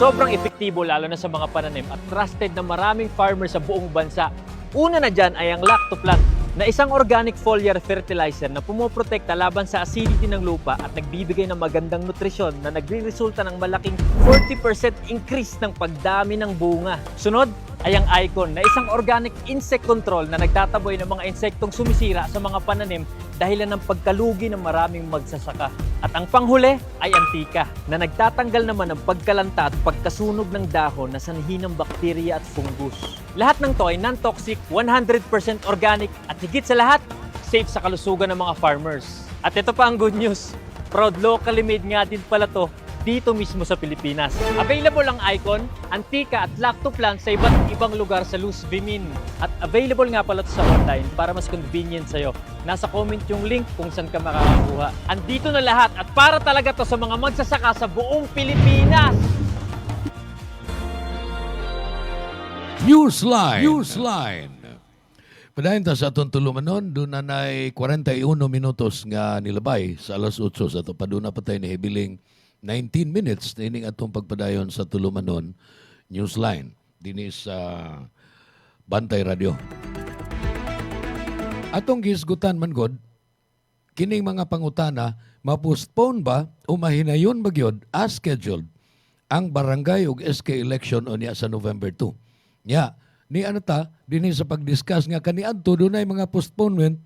Sobrang epektibo lalo na sa mga pananim at trusted na maraming farmers sa buong bansa. Una na dyan ay ang Lactoplant na isang organic foliar fertilizer na pumoprotekta laban sa acidity ng lupa at nagbibigay ng magandang nutrisyon na nagre-resulta ng malaking 40% increase ng pagdami ng bunga. Sunod ay ang Icon na isang organic insect control na nagtataboy ng mga insektong sumisira sa mga pananim dahilan ng pagkalugi ng maraming magsasaka. At ang panghuli ay Antika na nagtatanggal naman ng pagkalanta at pagkasunog ng dahon na sanhi ng bakterya at fungus. Lahat ng to ay non-toxic, 100% organic at higit sa lahat, safe sa kalusugan ng mga farmers. At ito pa ang good news, proud locally made nga din pala to dito mismo sa Pilipinas. Available ang Icon, Antika at Lactoplant sa iba't ibang lugar sa Luz Vimin. At available nga pala to sa online para mas convenient sa'yo. Nasa comment yung link kung saan ka makakakuha. Andito na lahat at para talaga to sa mga magsasaka sa buong Pilipinas. Newsline. Newsline. Padayon ta sa atong tulumanon, doon na na'y 41 minutos nga nilabay sa alas 8 sa ito. Paduna pa tayo ni Hibiling 19 minutes na ining atong pagpadayon sa tulumanon Newsline. Dini sa Bantay Radio. Atong gisgutan man god, kining mga pangutana, mapostpone ba o mahinayon magyod as scheduled ang barangay ug SK election o niya sa November 2. Nya, ni anata, dinhi sa pagdiscuss nga kaniadto dunay mga postponement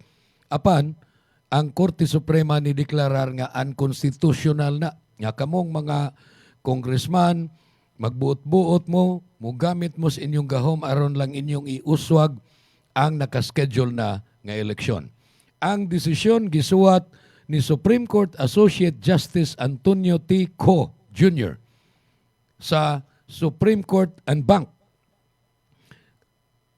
apan ang Korte Suprema ni deklarar nga unconstitutional na nga kamong mga congressman magbuot-buot mo, mugamit mo sa inyong gahom aron lang inyong iuswag ang nakaschedule na nga eleksyon. Ang desisyon gisuwat ni Supreme Court Associate Justice Antonio T. Co. Jr. sa Supreme Court and Bank.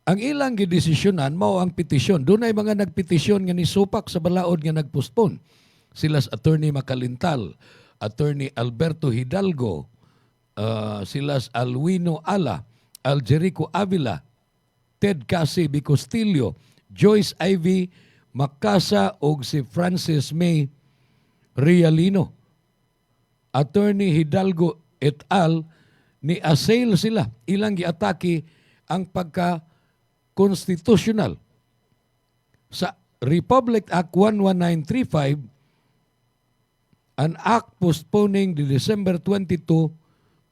Ang ilang gidesisyonan mao ang petisyon. Doon ay mga nagpetisyon nga nisupak sa balaod nga nagpostpone. Silas Attorney Macalintal, Attorney Alberto Hidalgo, silas Alwino Ala, Aljerico Avila, Ted Casi Bicostillo, Joyce Ivy Macasa ug si Francis May Rialino. Attorney Hidalgo et al. Ni assail sila. Ilang giatake ang pagka-constitutional. Sa Republic Act 11935, an act postponing the December 22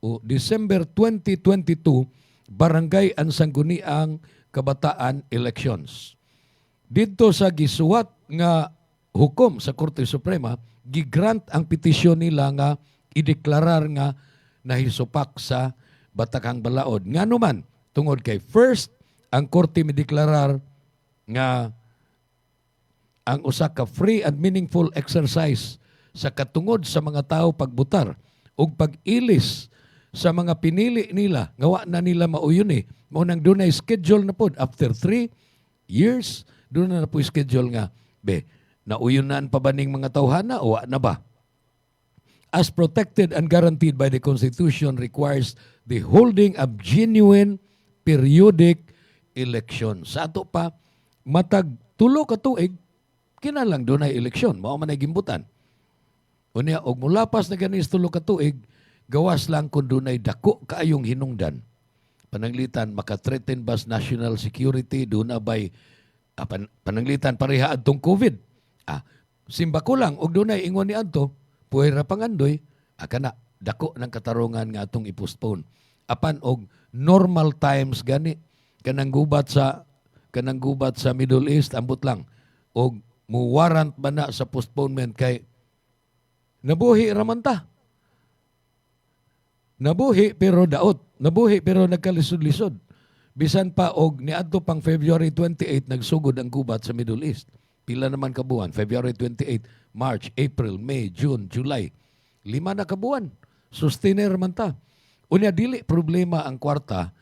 o December 2022 barangay ang sangguniang kabataan elections. Dito sa gisuwat nga hukom sa Korte Suprema, gigrant ang petisyon nila nga ideklarar nga nahisupak sa Batakang Balaod. Nga naman, tungod kay first, ang Korte mideklarar nga ang usa ka free and meaningful exercise sa katungod sa mga tao pagbutar ug pag-ilis sa mga pinili nila, ngawa na nila mauyon Mao nang dunay schedule na pod after 3 years, doon na po schedule nga, nauyunan pa ba ning mga tawhana o wa na ba? As protected and guaranteed by the Constitution requires the holding of genuine periodic election. Sa ato pa, matag tulo ka tuig, kinalang doon ay eleksyon, mao man ay gimbutan. Unya, og mulapas na ganis tulo ka tuig, gawas lang kung dunay dako kaayong hinungdan. Pananglitan, maka-threaten ba national security, doon na ba'y pananglitan pareha adtong COVID. Simba ko lang, og doon ay ingon ni adto, puwera pangandoy, kana, dako ng katarungan nga atong i-postpone. Apan og normal times gani, kanang gubat sa Middle East, ambot lang. Og mu warrant ba na sa postponement kay nabuhi raman ta. Nabuhi pero daot. Nabuhi pero nagkalisod-lisod. Bisan pa og niadto pang February 28 nagsugod ang gubat sa Middle East. Pila naman kabuan? February 28, March, April, May, June, July. 5 na kabuan. Sustainer man ta. Unya dili problema ang kwarta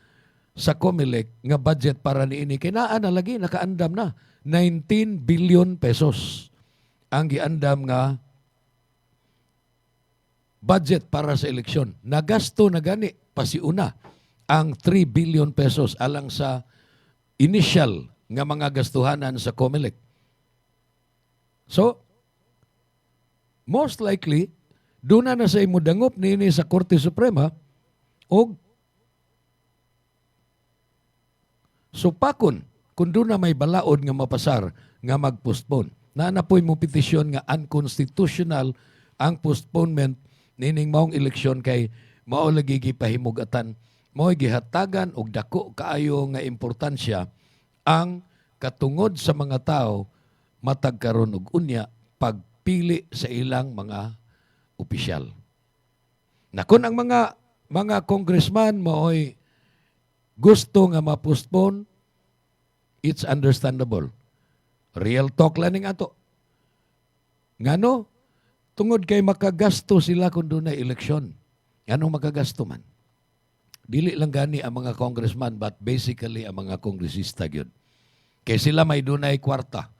sa COMELEC nga budget para niini. Kinaan na lagi, nakaandam na. 19 billion pesos ang giandam nga budget para sa eleksyon. Nagasto na gani pasiuna ang 3 billion pesos alang sa initial nga mga gastuhanan sa COMELEC. So, most likely, doon na sa imudangop nini sa Korte Suprema o supakon kung doon na may balaod nga mapasar nga mag-postpone. Naanapoy mo petisyon nga unconstitutional ang postponement nining maong eleksyon kay mao lagi gipahimugatan, mao gihatagan og dako kaayo nga importansya ang katungod sa mga tao matag karon og unya pagpili sa ilang mga opisyal. Nakon ang mga congressman maoy gusto nga ma-postpone, it's understandable. Real talk lang ning ato. Ngano? Tungod kay makagasto sila kung doon na eleksyon. Anong makagasto man? Dili lang gani ang mga congressman but basically ang mga kongresista yun. Kay sila may doon ay kwarta.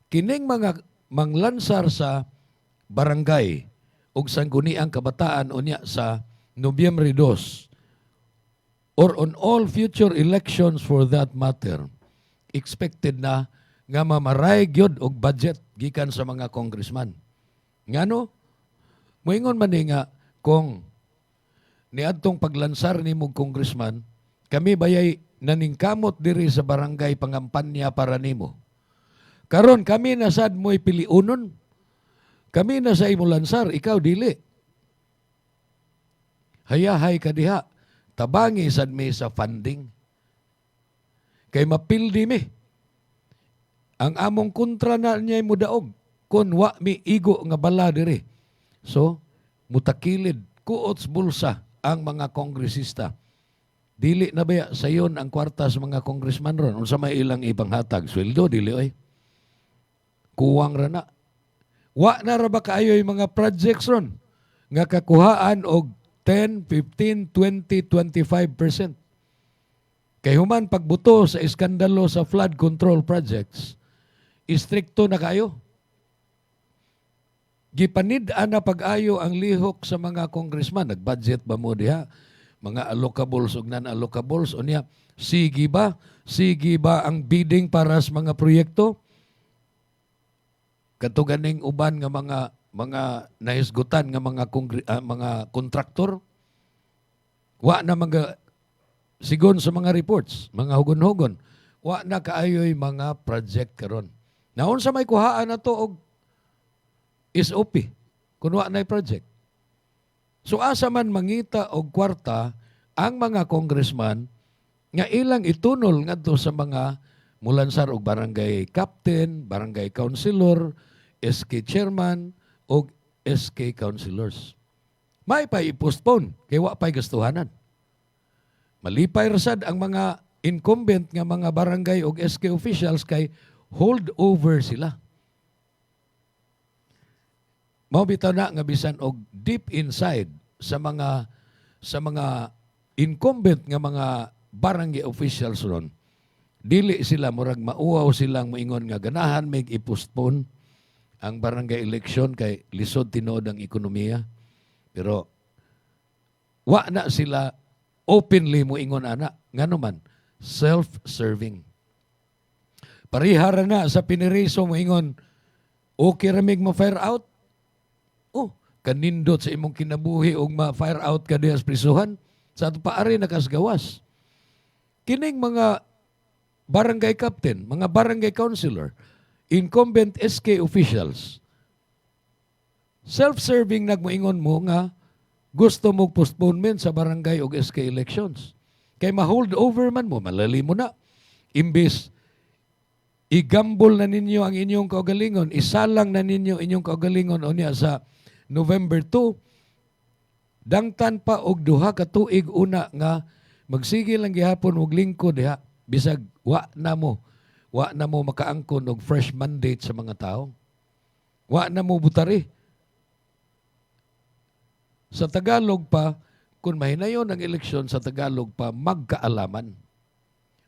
Kining mga manglansar sa barangay ug sangguniang kabataan unya sa Nobyembre 2 or on all future elections for that matter, expected na nga mamaray gyud og budget gikan sa mga congressman. Ngano? Moingon man nga kung niadtong paglansar ni mong congressman, kami bayay naningkamot diri sa barangay pangampanya para nimo. Karon kami na sad mo'y piliunon. Kami na sa imo lansar, ikaw dili. Hayahay ka diha. Tabangi sad mi sa funding. Kay mapildi mi. Ang among kontra na niya mudaog. Kun wa mi igo nga bala diri. So, mutakilid, kuots bulsa ang mga kongresista. Dili na ba sayon ang kwarta sa mga congressman ron? Unsa may ilang ipanghatag? Sweldo, dili oy. Kuwang ra na. Wa na ra ba kaayo yung mga projects ron? Nga kakuhaan og 10, 15, 20, 25%. Kay human pagbuto sa iskandalo sa flood control projects, istrikto na kayo. Gipanid-an na pag-ayo ang lihok sa mga congressman. Nag-budget ba mo diha? Mga allocables o non-allocables. O niya, sige ba? Sige ba ang bidding para sa mga proyekto? Katuganing uban nga mga nahisgutan nga mga kontraktor. Wa na mga sigon sa mga reports, mga hugon-hugon. Wa na kaayoy mga project karon. Naon sa may kuhaan na to og SOP, kung wa na'y project. So asa man mangita og kwarta ang mga congressman nga ilang itunol ngadto sa mga mulansar og barangay captain, barangay councilor, SK chairman og SK councilors. May pa i-postpone kay wa pay gastuhanan. Malipay rasad ang mga incumbent nga mga barangay og SK officials kay hold over sila. Mabitaw na nga bisan og deep inside sa mga incumbent nga mga barangay officials ron, dili sila murag mauwaw silang moingon nga ganahan may i-postpone ang barangay election kay lisod tinuod ang ekonomiya. Pero wa na sila openly moingon ana ngano man self-serving. Parihara na sa piniriso moingon okay ra mig ma-fire out. Oh, kanindot sa imong kinabuhi og ma-fire out ka diha sa prisuhan, sa ato paari nakasgawas. Kining mga barangay captain, mga barangay councilor, incumbent SK officials, self-serving nagmoingon mo nga gusto mo postponement sa barangay og SK elections. Kay ma-hold over man mo, malali mo na. Imbis igambol na ninyo ang inyong kaugalingon, isalang na ninyo inyong kaugalingon o niya sa November 2, Dangtan pa og duha ka tuig una nga magsigil lang gihapon og lingkod diha bisag wa na mo makaangkon og fresh mandate sa mga tao. Wa na mo butari. Sa Tagalog pa, kung mahinayon ang eleksyon sa Tagalog pa, magkaalaman.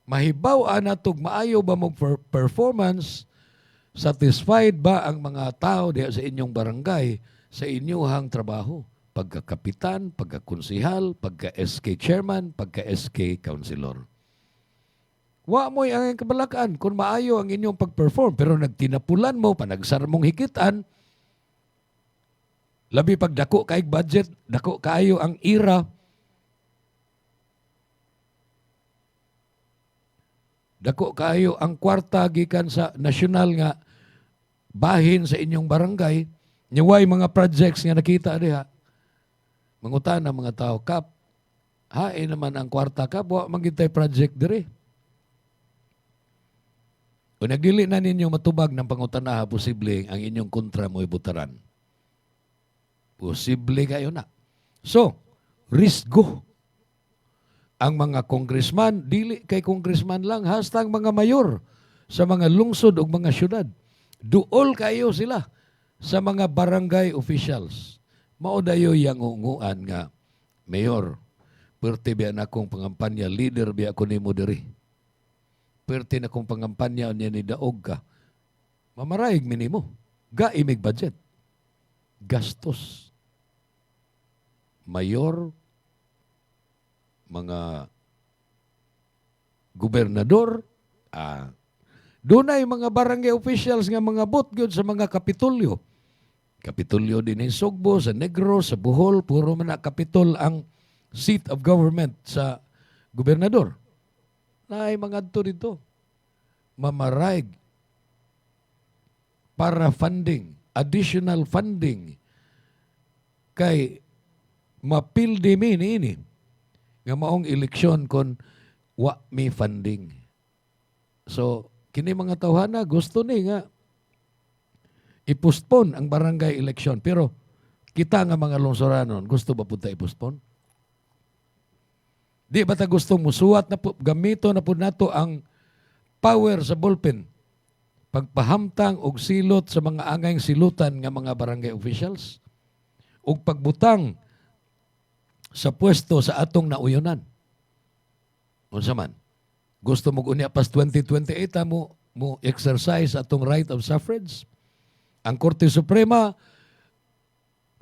Mahibaw anatog maayo ba mong performance, satisfied ba ang mga tao diha sa inyong barangay sa inyong trabaho? Pagka-kapitan, pagka-konsihal, pagka-SK chairman, pagka-SK councilor. Wa mo'y ang kabalakan kung maayo ang inyong pag-perform, pero nagtinapulan mo, panagsar mong hikitan, labi pag dako kaig budget, dako kaayo ang ira, dako kaayo ang kwarta gikan sa nasyonal nga bahin sa inyong barangay, nyaway mga projects nga nakita diha. Mangutan ang mga tao, Kap, hain naman ang kwarta, Kap, wa magintay project dire. Kung nagdili na ninyo matubag ng pangutanaha, posible ang inyong kontra mo ibutaran. Posible kayo na. So, risgo. Ang mga congressman, dili kay congressman lang, hastang mga mayor sa mga lungsod o mga syudad. Duol kayo sila sa mga barangay officials. Maudayo yang unguan nga, Mayor, pwerte biya na akong pangampanya, leader biya ako ni mo diri. Pwerte na akong pangampanya niya ni daog ka. Mamaraig minimo. Gaimig budget. Gastos. Mayor, mga gobernador, dunay mga barangay officials nga mga bot gyud sa mga kapitulyo. Kapitulyo din sa Sugbo, sa Negros, sa Bohol, puro man na kapitol ang seat of government sa gobernador. Naay mga adto dito. Mamaraig para funding, additional funding kay mapildi mi ini nga maong eleksyon kon wa mi funding. So, kini mga tawhana gusto ni nga i-postpone ang barangay election. Pero kita nga mga lungsuranon, gusto ba punta i-postpone? Di ba ta gustong musuwat na po, gamito na po nato ang power sa ballpen, pagpahamtang og silot sa mga angayng silutan nga mga barangay officials, og pagbutang sa pwesto sa atong nauyonan. Unsa man? Gusto mo unya pas 2028 mo exercise atong right of suffrage? Ang Korte Suprema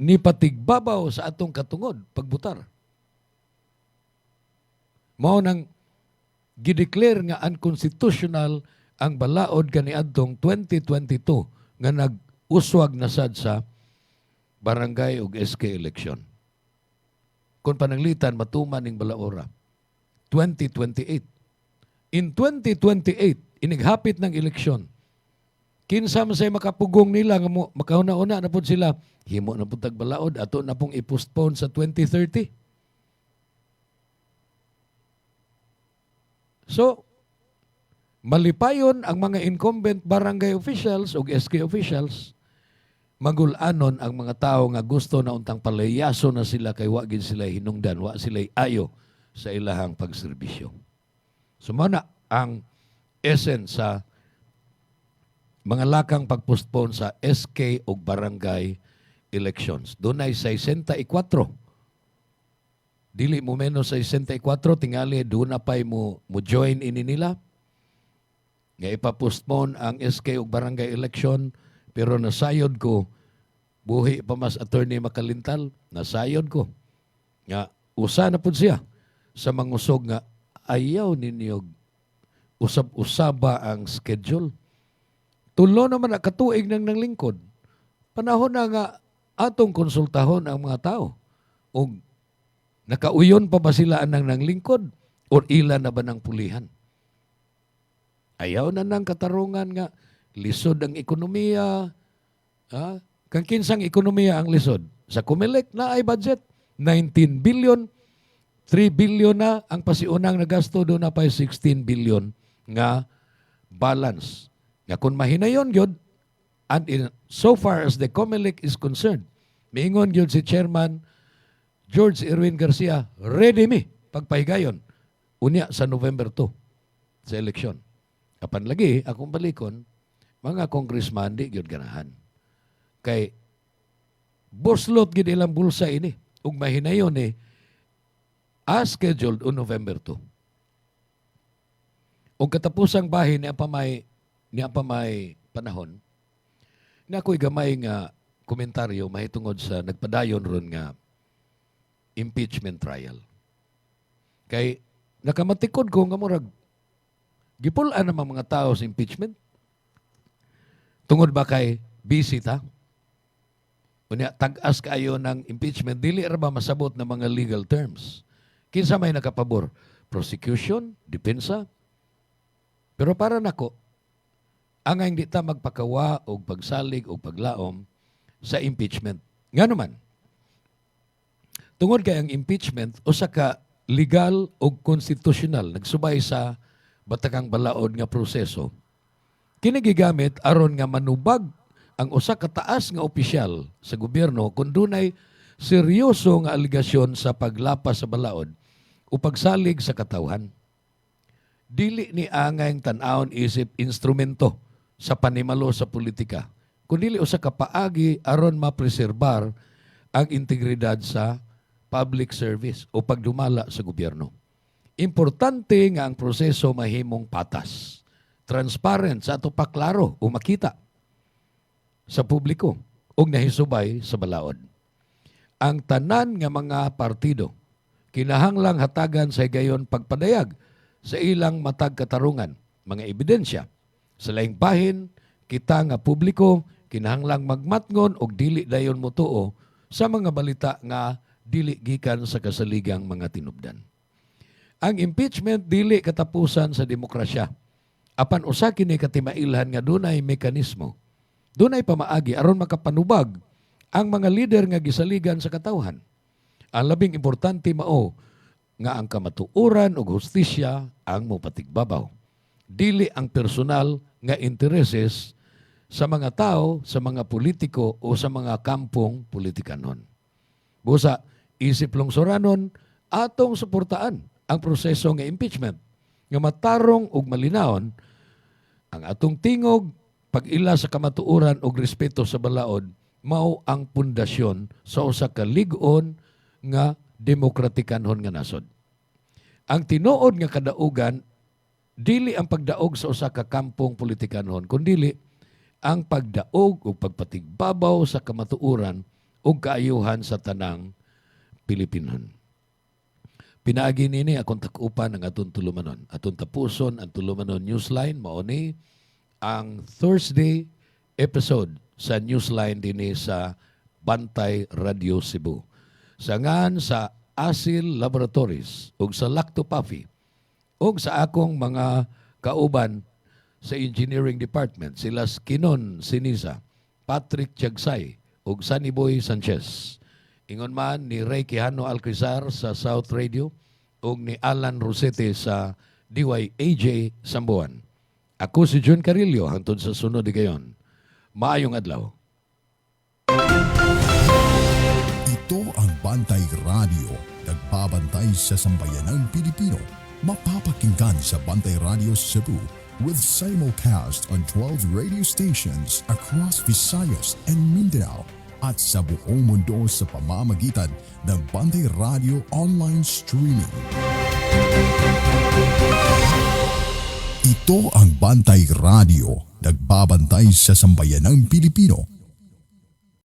ni patigbabaw sa atong katungod pagbutar. Mao nang gideclare nga unconstitutional ang balaod kaniadtong 2022 nga nag-uswag na sad sa barangay ug SK election. Kung pananglitan matuman ning balaora 2028. In 2028 inighapit ng eleksyon. Kinsa man say makapugong nila nga makauna-una na pud sila, himo na pud tagbalaod ato na pong i-postpone sa 2030. So, malipayon ang mga incumbent barangay officials o SK officials, magulanon ang mga tao nga gusto na untang palayaso na sila kay wa gid sila hinungdan, wa sila ayo sa ilahang pagserbisyo. Sumana ang essence sa mga lakang pagpostpone sa SK o barangay elections. Doon ay 64. Dili mo menos 64, tingali doon na pa'y mo join ini nila. Nga ipapostpone ang SK o barangay election, pero nasayod ko, buhi pa mas Attorney Makalintal, nasayod ko. Nga, usa na po siya sa mangusog nga ayaw ninyo usab-usaba ang schedule. Tulo naman na katuig nang lingkod. Panahon na nga atong konsultahon ang mga tao. O nakauyon pa ba sila nang lingkod? O ilan na ba ng pulihan? Ayaw na ng katarungan nga lisod ang ekonomiya. Kang kinsang ekonomiya ang lisod? Sa Comelec na ay budget. 19 billion. 3 billion na ang pasiunang nagasto, doon na pa 16 billion nga balance. Nga kung mahinayon yun, and so far as the Comelec is concerned, miingon yun si Chairman George Erwin Garcia, ready mi, pagpahigayon. Unya sa November 2, sa eleksyon. Apan lagi, akong balikon, mga congressman, di gyud ganahan. Kay, boslot gid ilang bulsa ini, ug mahinayon ni, as scheduled on November 2. Ug katapusang bahin niya pa may panahon, na ako'y gamay nga komentaryo mahitungod sa nagpadayon ron nga impeachment trial. Kay nakamatikod ko nga murag gipulaan namang mga tao sa impeachment. Tungod ba kay busy ta? Unya tag-as kayo ng impeachment, dili ra ba masabot na mga legal terms? Kinsa may nakapabor? Prosecution, depensa. Pero para nako, ang hindi ta magpakawa o pagsalig o paglaom sa impeachment. Nga naman, tungod kay ang impeachment usa ka legal o constitutional nagsubay sa batakang balaod nga proseso. Kini gigamit aron nga manubag ang usa ka taas nga opisyal sa gobyerno kung dunay seryoso nga aligasyon sa paglapas sa balaod o pagsalig sa katawhan. Dili ni angay tan-awon isip instrumento sa panimalo sa politika, kundi usa ka paagi aron mapreserbar ang integridad sa public service o pagdumala sa gobyerno. Importante nga ang proseso mahimong patas, transparent sa ato pa klaro o makita sa publiko o nahisubay sa balaod. Ang tanan nga mga partido kinahanglang hatagan sa gayon pagpadayag sa ilang matag katarungan, mga ebidensya. Sa laing bahin, kita nga publiko kinahanglang magmatngon og dili dayon motuo sa mga balita nga dili gikan sa kasaligang mga tinubdan. Ang impeachment dili katapusan sa demokrasya. Apan usa kini katimailhan nga dunay mekanismo, dunay pamaagi aron makapanubag ang mga lider nga gisaligan sa katawhan. Ang labing importante mao nga ang kamatuoran ug hustisya ang mopatigbabaw. Dili ang personal nga intereses sa mga tao, sa mga politiko o sa mga kampong politikanon. Busa, isip lungsuranon atong suportaan ang proseso nga impeachment nga matarong ug malinawon ang atong tingog pag-ila sa kamatuoran ug respeto sa balaod mao ang pundasyon sa usa ka lig-on nga demokratikanhon nga nasod. Ang tinuod nga kadaugan dili ang pagdaog sa usa ka kampong politikanhon kundi ang pagdaog o pagpatigbabaw sa kamatuoran ug kaayuhan sa tanang Pilipinon. Pinaagi nini akong takupan ng atong tulumanon. Atong tapuson ang tulumanon Newsline mao ni ang Thursday episode sa Newsline dinhi sa Bantay Radio Cebu. Sangan sa Asil Laboratories ug sa Lactopafi ug sa akong mga kauban sa Engineering Department, sila Kinon Sinisa, Patrick Tiagsay ug Saniboy Sanchez. Ingon man ni Ray Quijano Alcazar sa South Radio ug ni Alan Rosete sa DYAJ Sambuan. Ako si John Carillo hangtod sa sunod gayon. Maayong adlaw. Ito ang Bantay Radio, nagbabantay sa sambayanang Pilipino. Mapapakinggan sa Bantay Radio Cebu with simulcast on 12 radio stations across Visayas and Mindanao at sa buong mundo sa pamamagitan ng Bantay Radio online streaming. Ito ang Bantay Radio, nagbabantay sa sambayanang Pilipino.